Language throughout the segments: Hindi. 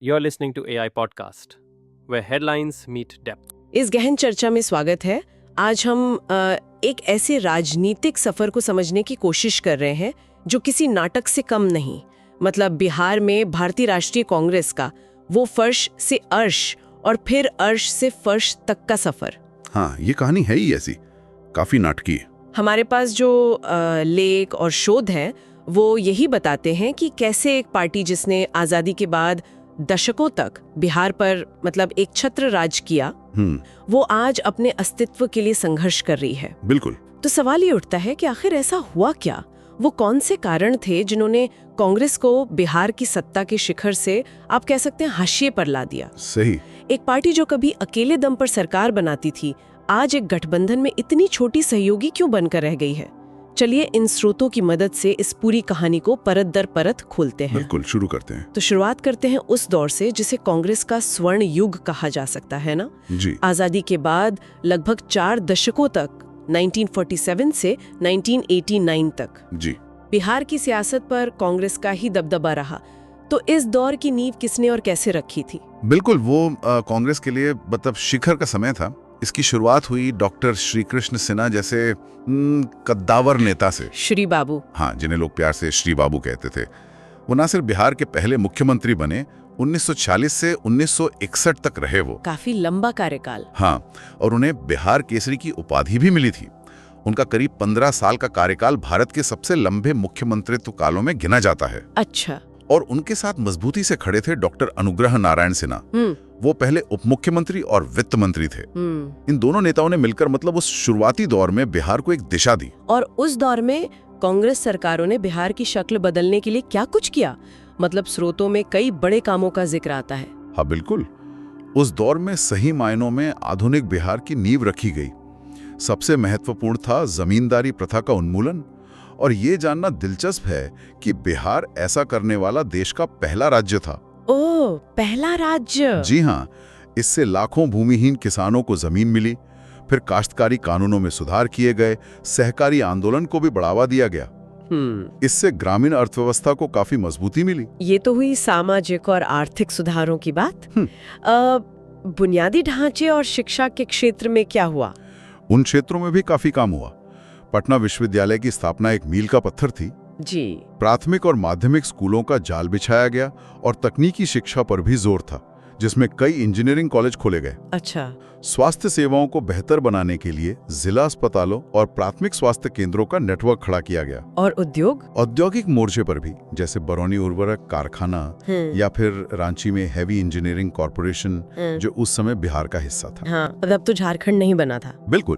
You're listening to AI Podcast, where headlines meet depth. इस गहन चर्चा में स्वागत है। आज हम एक ऐसे राजनीतिक सफर को समझने की कोशिश कर रहे हैं जो किसी नाटक से कम नहीं। मतलब बिहार में भारतीय राष्ट्रीय कांग्रेस का वो फर्श से अर्श और फिर अर्श से फर्श तक का सफर। हाँ, ये कहानी है ही ऐसी, काफी नाटकीय। हमारे पास जो लेख और शोध हैं वो यही बताते हैं कि कैसे एक पार्टी जिसने आजादी के बाद दशकों तक बिहार पर मतलब एक छत्र राज किया, वो आज अपने अस्तित्व के लिए संघर्ष कर रही है। बिल्कुल। तो सवाल ये उठता है कि आखिर ऐसा हुआ क्या? वो कौन से कारण थे जिन्होंने कांग्रेस को बिहार की सत्ता के शिखर से आप कह सकते हैं हाशिए पर ला दिया? सही। एक पार्टी जो कभी अकेले दम पर सरकार बनाती थी, आज एक गठबंधन में इतनी छोटी सहयोगी क्यों बनकर रह गई है? चलिए इन स्रोतों की मदद से इस पूरी कहानी को परत दर परत खोलते हैं। बिल्कुल, शुरू करते हैं। तो शुरुआत करते हैं उस दौर से जिसे कांग्रेस का स्वर्ण युग कहा जा सकता है ना? जी। आजादी के बाद लगभग 4 दशकों तक 1947 से 1989 तक जी। बिहार की सियासत पर कांग्रेस का ही दबदबा रहा। तो इस दौर की नींव किसने और कैसे रखी थी? बिल्कुल, वो कांग्रेस के लिए मतलब शिखर का समय था। इसकी शुरुआत हुई डॉक्टर श्री कृष्ण सिन्हा जैसे कद्दावर नेता से। श्री बाबू। हाँ, जिन्हें लोग प्यार से श्री बाबू कहते थे। वो न सिर्फ बिहार के पहले मुख्यमंत्री बने, 1940 से 1961 तक रहे वो। काफी लंबा कार्यकाल। हाँ, और उन्हें बिहार केसरी की उपाधि भी मिली थी। उनका करीब 15 साल का कार्यकाल भारत के सबसे लंबे मुख्यमंत्रित्व कालों में गिना जाता है। अच्छा। और उनके साथ मजबूती से खड़े थे डॉक्टर अनुग्रह नारायण सिन्हा। वो पहले उप मुख्यमंत्री और वित्त मंत्री थे। इन दोनों नेताओं ने मिलकर मतलब उस शुरुआती दौर में बिहार को एक दिशा दी। और उस दौर में कांग्रेस सरकारों ने बिहार की शक्ल बदलने के लिए क्या कुछ किया? मतलब स्रोतों में कई बड़े कामों का जिक्र आता है। हाँ बिल्कुल, उस दौर में सही मायनों में आधुनिक बिहार की नींव रखी गई। सबसे महत्वपूर्ण था जमींदारी प्रथा का उन्मूलन। और ये जानना दिलचस्प है कि बिहार ऐसा करने वाला देश का पहला राज्य था। ओह, पहला राज्य? जी हाँ, इससे लाखों भूमिहीन किसानों को जमीन मिली। फिर काश्तकारी कानूनों में सुधार किए गए, सहकारी आंदोलन को भी बढ़ावा दिया गया। इससे ग्रामीण अर्थव्यवस्था को काफी मजबूती मिली। ये तो हुई सामाजिक और आर्थिक सुधारों की बात। बुनियादी ढांचे और शिक्षा के क्षेत्र में क्या हुआ? उन क्षेत्रों में भी काफी काम हुआ। पटना विश्वविद्यालय की स्थापना एक मील का पत्थर थी। जी। प्राथमिक और माध्यमिक स्कूलों का जाल बिछाया गया और तकनीकी शिक्षा पर भी जोर था, जिसमें कई इंजीनियरिंग कॉलेज खोले गए। अच्छा। स्वास्थ्य सेवाओं को बेहतर बनाने के लिए जिला अस्पतालों और प्राथमिक स्वास्थ्य केंद्रों का नेटवर्क खड़ा किया गया। और उद्योग? औद्योगिक मोर्चे पर भी, जैसे बरौनी उर्वरक कारखाना या फिर रांची में हैवी इंजीनियरिंग कॉर्पोरेशन, जो उस समय बिहार का हिस्सा था। हाँ, तब तो झारखंड नहीं बना था। बिल्कुल।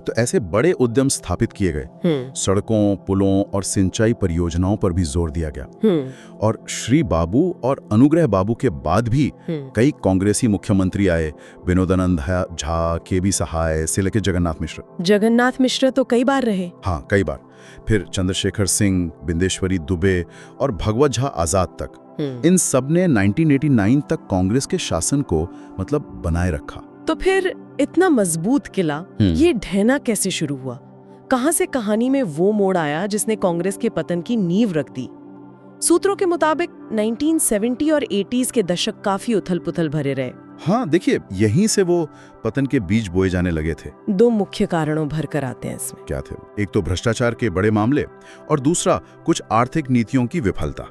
तो ऐसे बड़े उद्यम स्थापित किए गए। सड़कों, पुलों और सिंचाई परियोजनाओं पर भी जोर दिया गया। और श्री बाबू और अनुग्रह बाबू के बाद भी कई कांग्रेसी मुख्यमंत्री आए। विनोदानंद झा, के.बी. सहाय से लेकर जगन्नाथ मिश्र। जगन्नाथ मिश्र तो कई बार रहे। हाँ, कई बार। फिर चंद्रशेखर सिंह, बिंदेश्वरी दुबे और भगवत झा आजाद तक। इन सब ने 1989 तक कांग्रेस के शासन को मतलब बनाए रखा। तो फिर इतना मजबूत किला ये ढहना कैसे शुरू हुआ? कहां से कहानी में वो मोड़ आया जिसने कांग्रेस के पतन की नींव रख दी? सूत्रों के मुताबिक 1970 और 80s के दशक काफी उथल-पुथल भरे रहे। हाँ, देखिए, यहीं से वो पतन के बीज बोए जाने लगे थे। 2 मुख्य कारणों भर कर आते हैं इसमें। क्या थे? एक तो भ्रष्टाचार के बड़े मामले और दूसरा कुछ आर्थिक नीतियों की विफलता।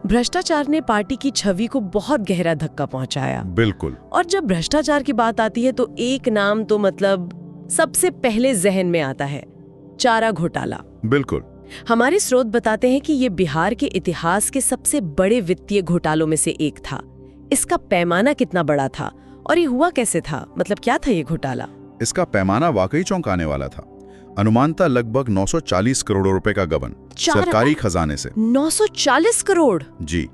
भ्रष्टाचार ने पार्टी की छवि को बहुत गहरा धक्का पहुंचाया। बिल्कुल। और जब भ्रष्टाचार की बात आती है तो एक नाम तो मतलब सबसे पहले जहन में आता है, चारा घोटाला। बिल्कुल। हमारे स्रोत बताते हैं कि ये बिहार के इतिहास के सबसे बड़े वित्तीय घोटालों में से एक था। इसका पैमाना कितना बड़ा था और ये हुआ कैसे था? मतलब क्या था ये घोटाला? इसका पैमाना वाकई चौंकाने वाला था। अनुमानतः लगभग 940 करोड़ रुपए का गबन सरकारी खजाने से। 940 करोड़? जी।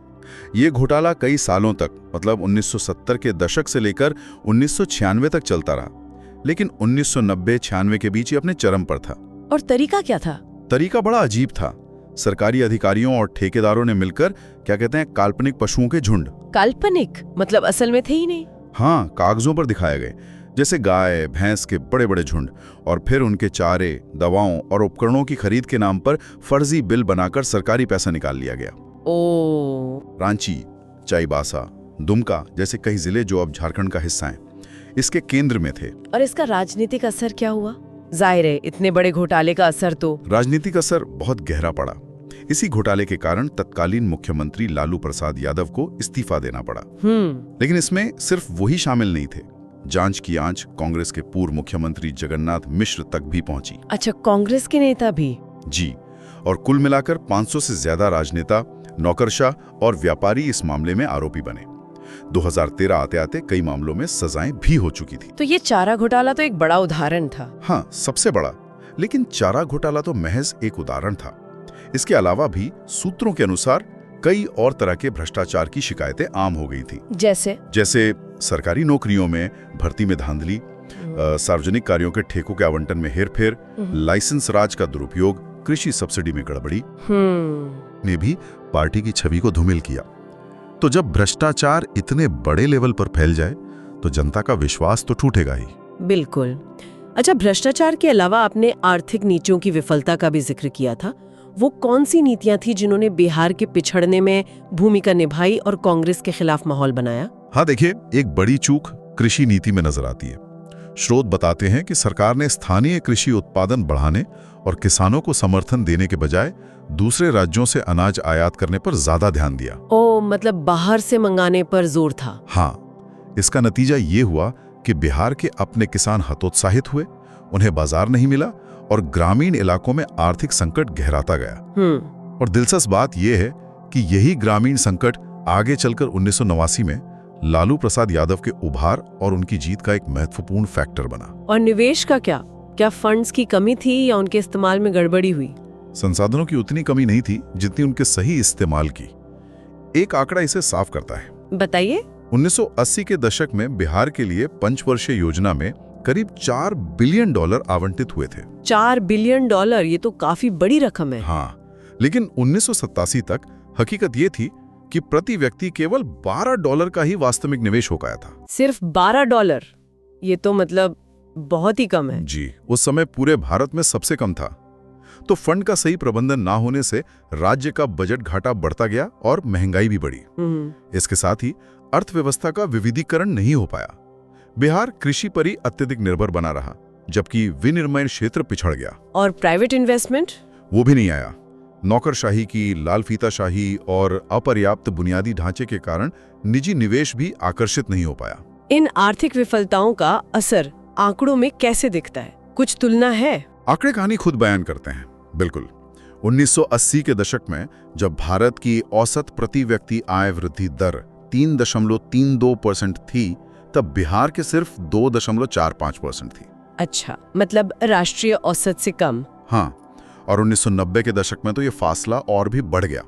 ये घोटाला कई सालों तक मतलब 1970 के दशक से लेकर 1996 तक चलता रहा, लेकिन 1990-96 के बीच ये अपने चरम पर था। और तरीका क्या था? तरीका बड़ा अजीब था। सरकारी अधिकारियों और ठेकेदारों ने मिलकर क्या कहते हैं, काल्पनिक पशुओं के झुंड। काल्पनिक मतलब असल में थे ही नहीं? हाँ, कागजों पर दिखाए गए, जैसे गाय भैंस के बड़े बड़े झुंड। और फिर उनके चारे, दवाओं और उपकरणों की खरीद के नाम पर फर्जी बिल बनाकर सरकारी पैसा निकाल लिया गया। ओ। रांची, चाईबासा, दुमका जैसे कई जिले जो अब झारखंड का हिस्सा हैं, इसके केंद्र में थे। और इसका राजनीतिक असर क्या हुआ? जाहिर है इतने बड़े घोटाले का असर तो। राजनीतिक असर बहुत गहरा पड़ा। इसी घोटाले के कारण तत्कालीन मुख्यमंत्री लालू प्रसाद यादव को इस्तीफा देना पड़ा। लेकिन इसमें सिर्फ वही शामिल नहीं थे। जांच की आंच कांग्रेस के पूर्व मुख्यमंत्री जगन्नाथ मिश्र तक भी पहुंची। अच्छा, कांग्रेस के नेता भी? जी, और कुल मिलाकर 500 से ज्यादा राजनेता, नौकरशाह और व्यापारी इस मामले में आरोपी बने। 2013 आते आते कई मामलों में सजाएं भी हो चुकी थी। तो ये चारा घोटाला तो एक बड़ा उदाहरण था। हाँ, सबसे बड़ा। लेकिन चारा घोटाला तो महज एक उदाहरण था। इसके अलावा भी सूत्रों के अनुसार कई और तरह के भ्रष्टाचार की शिकायतें आम हो गई थी। जैसे सरकारी नौकरियों में भर्ती में धांधली, सार्वजनिक कार्यों के ठेकों के आवंटन में हेरफेर, लाइसेंस राज का दुरुपयोग, कृषि सब्सिडी में गड़बड़ी ने भी पार्टी की छवि को धूमिल किया। तो जब भ्रष्टाचार इतने बड़े लेवल पर फैल जाए तो जनता का विश्वास तो टूटेगा ही। बिल्कुल। अच्छा, भ्रष्टाचार के अलावा आपने आर्थिक नीतियों की विफलता का भी जिक्र किया था। वो कौन सी नीतियां थी जिन्होंने बिहार के पिछड़ने में भूमिका निभाई और कांग्रेस के खिलाफ माहौल बनाया? हाँ देखिए, एक बड़ी चूक कृषि नीति में नजर आती है। स्रोत बताते हैं कि सरकार ने स्थानीय कृषि उत्पादन बढ़ाने और किसानों को समर्थन देने के बजाय दूसरे राज्यों से अनाज आयात करने पर ज्यादा ध्यान दिया। मतलब बाहर से मंगाने पर जोर था। हाँ, इसका नतीजा ये हुआ कि बिहार के अपने किसान हतोत्साहित हुए, उन्हें बाजार नहीं मिला और ग्रामीण इलाकों में आर्थिक संकट गहराता गया। और दिलचस्प बात यह है कि यही ग्रामीण संकट आगे चलकर 1989 में लालू प्रसाद यादव के उभार और उनकी जीत का एक महत्वपूर्ण फैक्टर बना। और निवेश का क्या फंड्स की कमी थी या उनके इस्तेमाल में गड़बड़ी हुई? संसाधनों की उतनी कमी नहीं थी जितनी उनके सही इस्तेमाल की। एक आंकड़ा इसे साफ करता है। बताइए। 1980 के दशक में बिहार के लिए पंचवर्षीय योजना में करीब $4 बिलियन आवंटित हुए थे। $4 बिलियन, ये तो काफी बड़ी रकम है। हाँ, लेकिन 1987 तक हकीकत ये थी कि प्रति व्यक्ति केवल $12 का ही वास्तविक निवेश हो पाया था। सिर्फ $12? ये तो मतलब बहुत ही कम है। जी, उस समय पूरे भारत में सबसे कम था। तो फंड का सही प्रबंधन ना होने से राज्य का बजट घाटा बढ़ता गया और महंगाई भी बढ़ी। इसके साथ ही अर्थव्यवस्था का विविधीकरण नहीं हो पाया। बिहार कृषि पर ही अत्यधिक निर्भर बना रहा, जबकि विनिर्माण क्षेत्र पिछड़ गया। और प्राइवेट इन्वेस्टमेंट? वो भी नहीं आया। नौकरशाही की लालफीताशाही और अपर्याप्त बुनियादी ढांचे के कारण निजी निवेश भी आकर्षित नहीं हो पाया। इन आर्थिक विफलताओं का असर आंकड़ों में कैसे दिखता है? कुछ तुलना है? आंकड़े कहानी खुद बयान करते हैं। बिल्कुल। 1980 के दशक में जब भारत की औसत प्रति व्यक्ति आय वृद्धि दर 3.32% थी, तब बिहार के सिर्फ 2.45% थी। अच्छा, मतलब राष्ट्रीय औसत से कम। हाँ, और 1990 के दशक में तो ये फासला और भी बढ़ गया।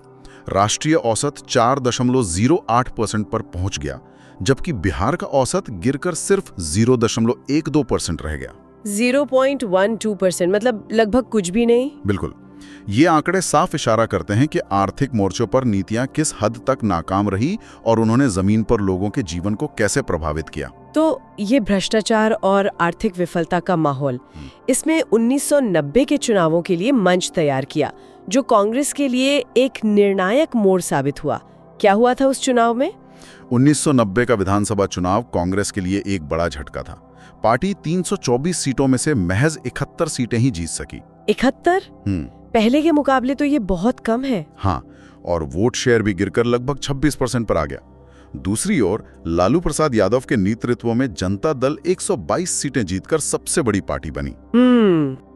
राष्ट्रीय औसत 4.08% पर पहुंच गया, जबकि बिहार का औसत गिरकर सिर्फ 0.12% रह गया। 0.12%, मतलब लगभग कुछ भी नहीं। बिल्कुल। ये आंकड़े साफ इशारा करते हैं कि आर्थिक मोर्चों पर नीतियां किस हद तक नाकाम रही और उन्होंने जमीन पर लोगों के जीवन को कैसे प्रभावित किया। तो ये भ्रष्टाचार और आर्थिक विफलता का माहौल, इसमें 1990 के चुनावों के लिए मंच तैयार किया, जो कांग्रेस के लिए एक निर्णायक मोड़ साबित हुआ। क्या हुआ था उस चुनाव में? 1990 का विधानसभा चुनाव कांग्रेस के लिए एक बड़ा झटका था। पार्टी 324 सीटों में से महज 71 सीटें ही जीत सकी। 71? पहले के मुकाबले तो ये बहुत कम है। हाँ, और वोट शेयर भी गिरकर लगभग 26% पर आ गया। दूसरी ओर लालू प्रसाद यादव के नेतृत्व में जनता दल 122 सीटें जीतकर सबसे बड़ी पार्टी बनी।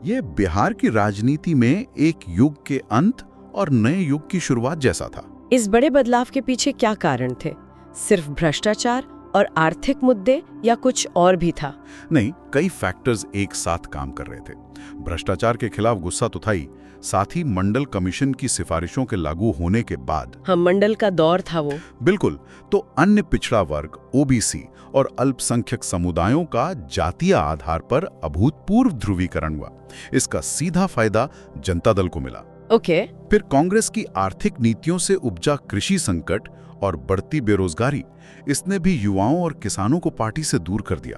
ये बिहार की राजनीति में एक युग के अंत और नए युग की शुरुआत जैसा था। इस बड़े बदलाव के पीछे क्या कारण थे? सिर्फ भ्रष्टाचार और आर्थिक मुद्दे या कुछ और भी था? नहीं, कई फैक्टर्स एक साथ काम कर रहे थे। भ्रष्टाचार के खिलाफ गुस्सा तो था ही, साथ ही मंडल कमीशन की सिफारिशों के लागू होने के बाद, हम मंडल का दौर था वो। बिल्कुल, तो अन्य पिछड़ा वर्ग, ओबीसी और अल्पसंख्यक समुदायों का जातीय आधार पर अभूतपूर्व ध्रुवीकरण हुआ। इसका सीधा फायदा जनता दल को मिला। ओके। फिर कांग्रेस की आर्थिक नीतियों से उपजा कृषि संकट और बढ़ती बेरोजगारी, इसने भी युवाओं और किसानों को पार्टी से दूर कर दिया।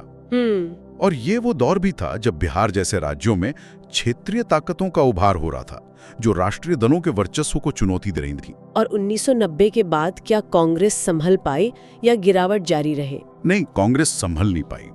और ये वो दौर भी था जब बिहार जैसे राज्यों में क्षेत्रीय ताकतों का उभार हो रहा था, जो राष्ट्रीय दलों के वर्चस्व को चुनौती दे रही थी। और 1990 के बाद क्या कांग्रेस संभल पाई या गिरावट जारी रहे? नहीं, कांग्रेस संभल नहीं पाई,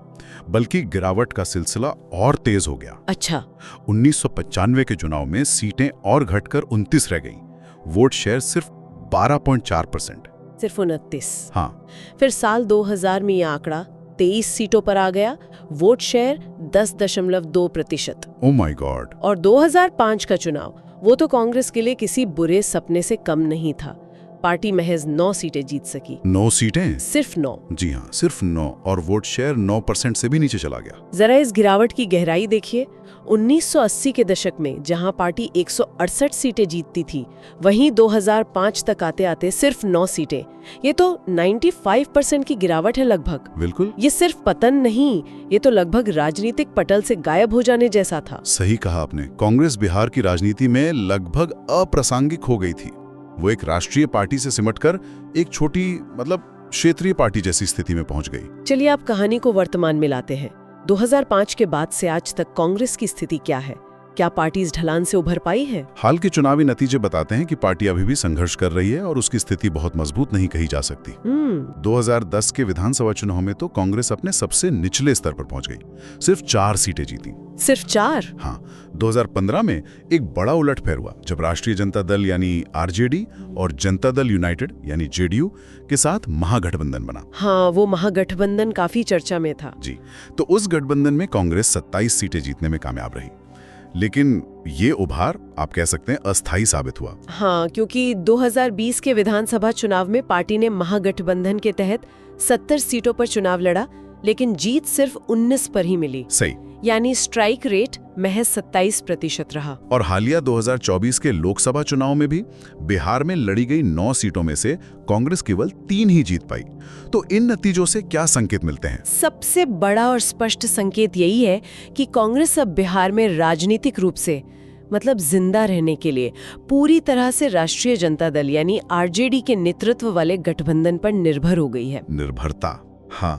बल्कि गिरावट का सिलसिला और तेज हो गया। अच्छा। 1995 के चुनाव में सीटें और घटकर 29 रह गईं। वोट शेयर सिर्फ 12.4%। सिर्फ 29। हाँ। फिर साल 2000 में यह आंकड़ा 23 सीटों पर आ गया, vote share 10.2%। Oh my God. और 2005 का चुनाव, वो तो कांग्रेस के लिए किसी बुरे सपने से कम नहीं था। पार्टी महज 9 सीटें जीत सकी। 9 सीटें? सिर्फ 9। जी हाँ, सिर्फ 9, और वोट शेयर 9% से भी नीचे चला गया। जरा इस गिरावट की गहराई देखिए। 1980 के दशक में जहां पार्टी 168 सीटें जीतती थी, वहीं 2005 तक आते आते सिर्फ 9 सीटें। ये तो 95% की गिरावट है लगभग। बिल्कुल। ये सिर्फ पतन नहीं, ये तो लगभग राजनीतिक पटल से गायब हो जाने जैसा था। सही कहा आपने। कांग्रेस बिहार की राजनीति में लगभग अप्रासंगिक हो गई थी। वो एक राष्ट्रीय पार्टी से सिमटकर एक छोटी, क्षेत्रीय पार्टी जैसी स्थिति में पहुंच गई। चलिए आप कहानी को वर्तमान में लाते हैं। 2005 के बाद से आज तक कांग्रेस की स्थिति क्या है? क्या पार्टी इस ढलान से उभर पाई है? हाल के चुनावी नतीजे बताते हैं कि पार्टी अभी भी संघर्ष कर रही है और उसकी स्थिति बहुत मजबूत नहीं कही जा सकती। 2010 के विधानसभा चुनाव में तो कांग्रेस अपने सबसे निचले स्तर पर पहुंच गई, सिर्फ 4 सीटें जीती। सिर्फ 4? हाँ। 2015 में एक बड़ा उलटफेर हुआ जब राष्ट्रीय जनता दल यानी आरजेडी और जनता दल यूनाइटेड यानी जेडीयू के साथ महागठबंधन बना। हाँ, वो महागठबंधन काफी चर्चा में था। जी। तो उस गठबंधन में कांग्रेस 27 सीटें जीतने में कामयाब रही, लेकिन ये उभार आप कह सकते हैं अस्थायी साबित हुआ। हाँ, क्योंकि 2020 के विधानसभा चुनाव में पार्टी ने महागठबंधन के तहत 70 सीटों पर चुनाव लड़ा, लेकिन जीत सिर्फ 19 पर ही मिली। सही। यानी स्ट्राइक रेट महज 27% रहा। और हालिया 2024 के लोकसभा चुनाव में भी बिहार में लड़ी गई 9 सीटों में से कांग्रेस केवल 3 ही जीत पाई। तो इन नतीजों से क्या संकेत मिलते हैं? सबसे बड़ा और स्पष्ट संकेत यही है कि कांग्रेस अब बिहार में राजनीतिक रूप से जिंदा रहने के लिए पूरी तरह से राष्ट्रीय जनता दल यानी आरजेडी के नेतृत्व वाले गठबंधन पर निर्भर हो गई है। निर्भरता, हाँ।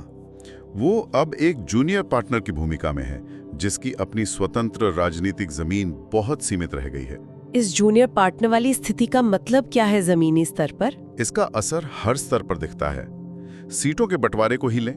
वो अब एक जूनियर पार्टनर की भूमिका में है, जिसकी अपनी स्वतंत्र राजनीतिक जमीन बहुत सीमित रह गई है। इस जूनियर पार्टनर वाली स्थिति का मतलब क्या है जमीनी स्तर पर? इसका असर हर स्तर पर दिखता है। सीटों के बंटवारे को ही लें।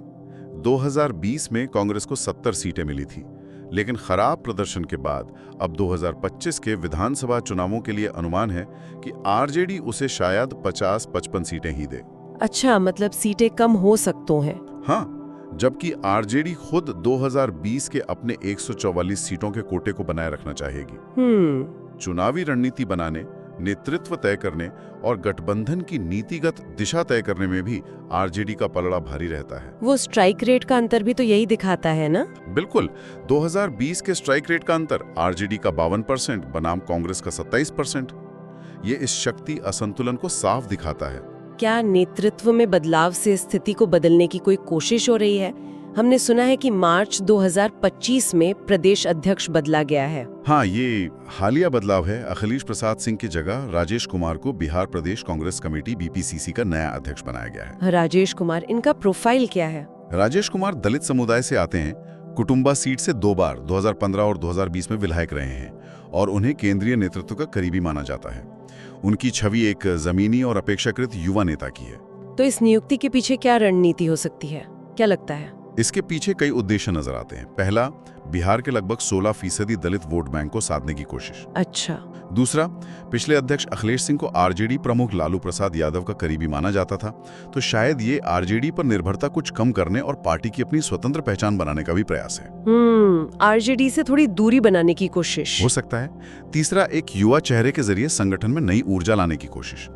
2020 में कांग्रेस को 70 सीटें मिली थी, लेकिन खराब प्रदर्शन के बाद अब 2025 के विधानसभा चुनावों के लिए अनुमान है कि आरजेडी उसे शायद 50-55 सीटें ही दे। अच्छा, सीटें कम हो सकती हैं। हाँ, जबकि आरजेडी खुद 2020 के अपने 144 सीटों के कोटे को बनाए रखना चाहेगी। चुनावी रणनीति बनाने, नेतृत्व तय करने और गठबंधन की नीतिगत दिशा तय करने में भी आरजेडी का पलड़ा भारी रहता है। वो स्ट्राइक रेट का अंतर भी तो यही दिखाता है ना? बिल्कुल। 2020 के स्ट्राइक रेट का अंतर आरजेडी का 52% बनाम कांग्रेस का 27%। ये इस शक्ति असंतुलन को साफ दिखाता है। क्या नेतृत्व में बदलाव से स्थिति को बदलने की कोई कोशिश हो रही है? हमने सुना है कि मार्च 2025 में प्रदेश अध्यक्ष बदला गया है। हाँ, ये हालिया बदलाव है। अखिलेश प्रसाद सिंह की जगह राजेश कुमार को बिहार प्रदेश कांग्रेस कमेटी बीपीसीसी का नया अध्यक्ष बनाया गया है। राजेश कुमार, इनका प्रोफाइल क्या है? राजेश कुमार दलित समुदाय से आते हैं। कुटुंबा सीट से 2 बार 2015 और 2020 में विधायक रहे हैं और उन्हें केंद्रीय नेतृत्व का करीबी माना जाता है। उनकी छवि एक जमीनी और अपेक्षाकृत युवा नेता की है। तो इस नियुक्ति के पीछे क्या रणनीति हो सकती है, क्या लगता है? इसके पीछे कई उद्देश्य नजर आते हैं। पहला, बिहार के लगभग 16% दलित वोट बैंक को साधने की कोशिश। अच्छा। दूसरा, पिछले अध्यक्ष अखिलेश सिंह को आरजेडी प्रमुख लालू प्रसाद यादव का करीबी माना जाता था, तो शायद ये आरजेडी पर निर्भरता कुछ कम करने और पार्टी की अपनी स्वतंत्र पहचान बनाने का भी प्रयास है। आरजेडी से थोड़ी दूरी बनाने की कोशिश हो सकता है। तीसरा, एक युवा चेहरे के जरिए संगठन में नई ऊर्जा लाने की कोशिश।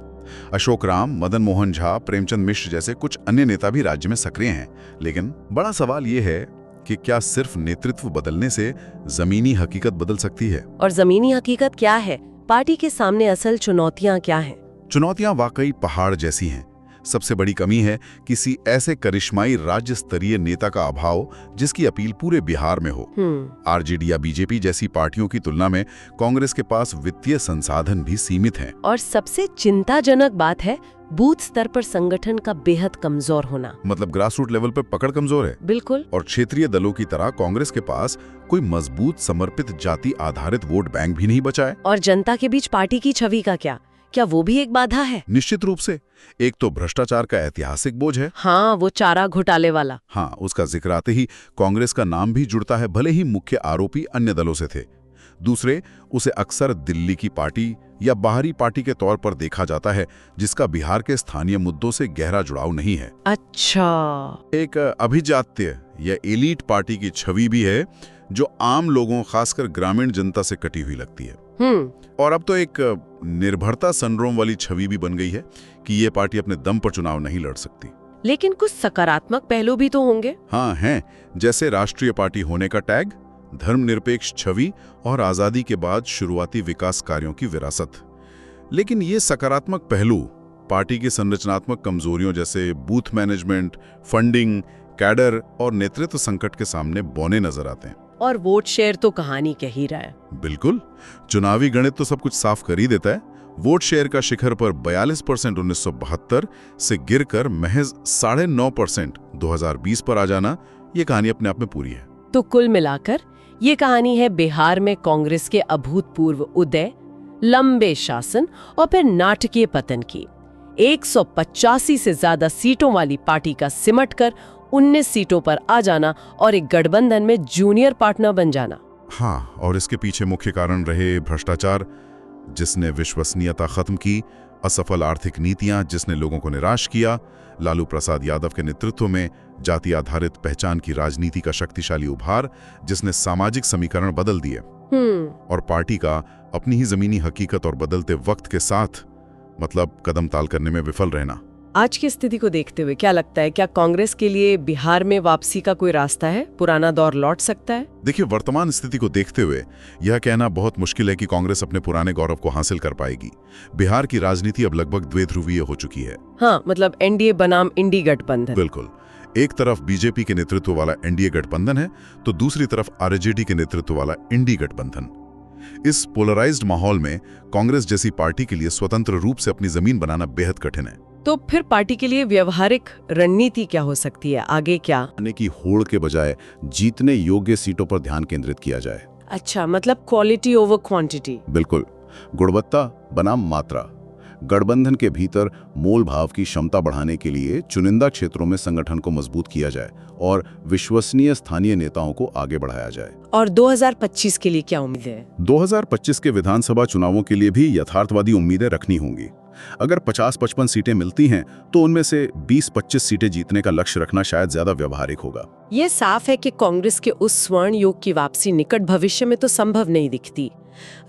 अशोक राम, मदन मोहन झा, प्रेमचंद मिश्र जैसे कुछ अन्य नेता भी राज्य में सक्रिय हैं, लेकिन बड़ा सवाल ये है कि क्या सिर्फ नेतृत्व बदलने से जमीनी हकीकत बदल सकती है? और जमीनी हकीकत क्या है? पार्टी के सामने असल चुनौतियां क्या हैं? चुनौतियां वाकई पहाड़ जैसी हैं। सबसे बड़ी कमी है किसी ऐसे करिश्माई राज्य स्तरीय नेता का अभाव जिसकी अपील पूरे बिहार में हो। आरजेडी या बीजेपी जैसी पार्टियों की तुलना में कांग्रेस के पास वित्तीय संसाधन भी सीमित हैं। और सबसे चिंताजनक बात है बूथ स्तर पर संगठन का बेहद कमजोर होना। मतलब ग्रासरूट लेवल पर पकड़ कमजोर है। बिल्कुल। और क्षेत्रीय दलों की तरह कांग्रेस के पास कोई मजबूत समर्पित जाति आधारित वोट बैंक भी नहीं बचा है। और जनता के बीच पार्टी की छवि का क्या वो भी एक बाधा है? निश्चित रूप से। एक तो भ्रष्टाचार का ऐतिहासिक बोझ है। हाँ, वो चारा घोटाले वाला। हाँ, उसका जिक्र आते ही कांग्रेस का नाम भी जुड़ता है, भले ही मुख्य आरोपी अन्य दलों से थे। दूसरे, उसे अक्सर दिल्ली की पार्टी या बाहरी पार्टी के तौर पर देखा जाता है, जिसका बिहार के स्थानीय मुद्दों से गहरा जुड़ाव नहीं है। अच्छा। एक अभिजात्य या एलीट पार्टी की छवि भी है जो आम लोगों, खासकर ग्रामीण जनता से कटी हुई लगती है। और अब तो एक निर्भरता सिंड्रोम वाली छवि भी बन गई है कि ये पार्टी अपने दम पर चुनाव नहीं लड़ सकती। लेकिन कुछ सकारात्मक पहलू भी तो होंगे। हाँ हैं, जैसे राष्ट्रीय पार्टी होने का टैग, धर्मनिरपेक्ष छवि और आजादी के बाद शुरुआती विकास कार्यों की विरासत। लेकिन ये सकारात्मक पहलू पार्टी की संरचनात्मक कमजोरियों जैसे बूथ मैनेजमेंट, फंडिंग, कैडर और नेतृत्व संकट के सामने बौने नजर आते हैं। और वोट शेयर तो कहानी कह ही रहा है। बिल्कुल, चुनावी गणित तो सब कुछ साफ कर ही देता है। वोट शेयर का शिखर पर 42% 1972 से गिरकर महज 9.5% 2020 पर आ जाना, ये कहानी अपने आप में पूरी है। तो कुल मिलाकर ये कहानी है बिहार में कांग्रेस के अभूतपूर्व उदय, लंबे शासन और फिर नाटकीय पतन की। 185 से ज्यादा सीटों वाली पार्टी का सिमटकर 19 सीटों पर आ जाना और एक गठबंधन में जूनियर पार्टनर बन जाना। हाँ, और इसके पीछे मुख्य कारण रहे भ्रष्टाचार, जिसने विश्वसनीयता खत्म की, असफल आर्थिक नीतियां जिसने लोगों को निराश किया, लालू प्रसाद यादव के नेतृत्व में जाति आधारित पहचान की राजनीति का शक्तिशाली उभार जिसने सामाजिक समीकरण बदल दिए, और पार्टी का अपनी ही जमीनी हकीकत और बदलते वक्त के साथ मतलब कदम ताल करने में विफल रहना। आज की स्थिति को देखते हुए क्या लगता है, क्या कांग्रेस के लिए बिहार में वापसी का कोई रास्ता है? पुराना दौर लौट सकता है? देखिए, वर्तमान स्थिति को देखते हुए यह कहना बहुत मुश्किल है कि कांग्रेस अपने पुराने गौरव को हासिल कर पाएगी। बिहार की राजनीति अब लगभग द्विध्रुवीय हो चुकी है। हाँ, मतलब एनडीए बनाम इंडी गठबंधन। बिल्कुल। एक तरफ बीजेपी के नेतृत्व वाला एनडीए गठबंधन है, तो दूसरी तरफ आरजेडी के नेतृत्व वाला इंडी गठबंधन। इस पोलराइज्ड माहौल में कांग्रेस जैसी पार्टी के लिए स्वतंत्र रूप से अपनी जमीन बनाना बेहद कठिन है। तो फिर पार्टी के लिए व्यवहारिक रणनीति क्या हो सकती है? आगे क्या? आने की होड़ के बजाय जीतने योग्य सीटों पर ध्यान केंद्रित किया जाए। अच्छा, मतलब क्वालिटी ओवर क्वांटिटी। बिल्कुल, गुणवत्ता बनाम मात्रा। गठबंधन के भीतर मोल भाव की क्षमता बढ़ाने के लिए चुनिंदा क्षेत्रों में संगठन को मजबूत किया जाए और विश्वसनीय स्थानीय नेताओं को आगे बढ़ाया जाए। और 2025 के लिए क्या उम्मीद है? 2025 के विधानसभा चुनावों के लिए भी यथार्थवादी उम्मीदें रखनी होंगी। अगर 50-55 सीटें मिलती हैं तो उनमें से 20-25 सीटें जीतने का लक्ष्य रखना शायद ज्यादा व्यवहारिक होगा। ये साफ है कि कांग्रेस के उस स्वर्ण युग की वापसी निकट भविष्य में तो संभव नहीं दिखती।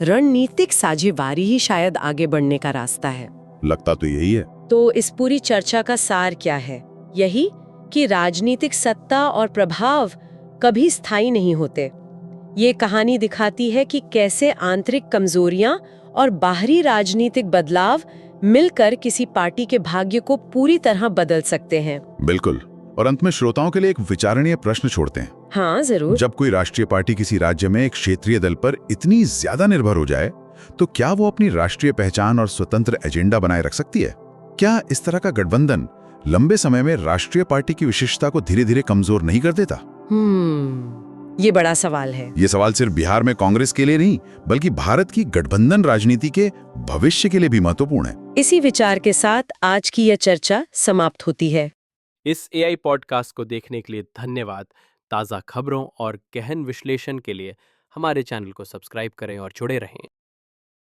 रणनीतिक साझेदारी ही शायद आगे बढ़ने का रास्ता है। लगता तो यही है। तो इस पूरी चर्चा का सार क्या है? यही कि राजनीतिक सत्ता और प्रभाव कभी स्थायी नहीं होते। ये कहानी दिखाती है कि कैसे आंतरिक कमजोरियां और बाहरी राजनीतिक बदलाव मिलकर किसी पार्टी के भाग्य को पूरी तरह बदल सकते हैं। बिल्कुल। और अंत में श्रोताओं के लिए एक विचारणीय प्रश्न छोड़ते हैं। हाँ, जरूर। जब कोई राष्ट्रीय पार्टी किसी राज्य में एक क्षेत्रीय दल पर इतनी ज्यादा निर्भर हो जाए, तो क्या वो अपनी राष्ट्रीय पहचान और स्वतंत्र एजेंडा बनाए रख सकती है? क्या इस तरह का गठबंधन लंबे समय में राष्ट्रीय पार्टी की विशिष्टता को धीरे धीरे कमजोर नहीं कर देता? ये बड़ा सवाल है। ये सवाल सिर्फ बिहार में कांग्रेस के लिए नहीं, बल्कि भारत की गठबंधन राजनीति के भविष्य के लिए भी महत्वपूर्ण है। इसी विचार के साथ आज की यह चर्चा समाप्त होती है। इस AI पॉडकास्ट को देखने के लिए धन्यवाद। ताज़ा खबरों और गहन विश्लेषण के लिए हमारे चैनल को सब्सक्राइब करें और जुड़े रहें।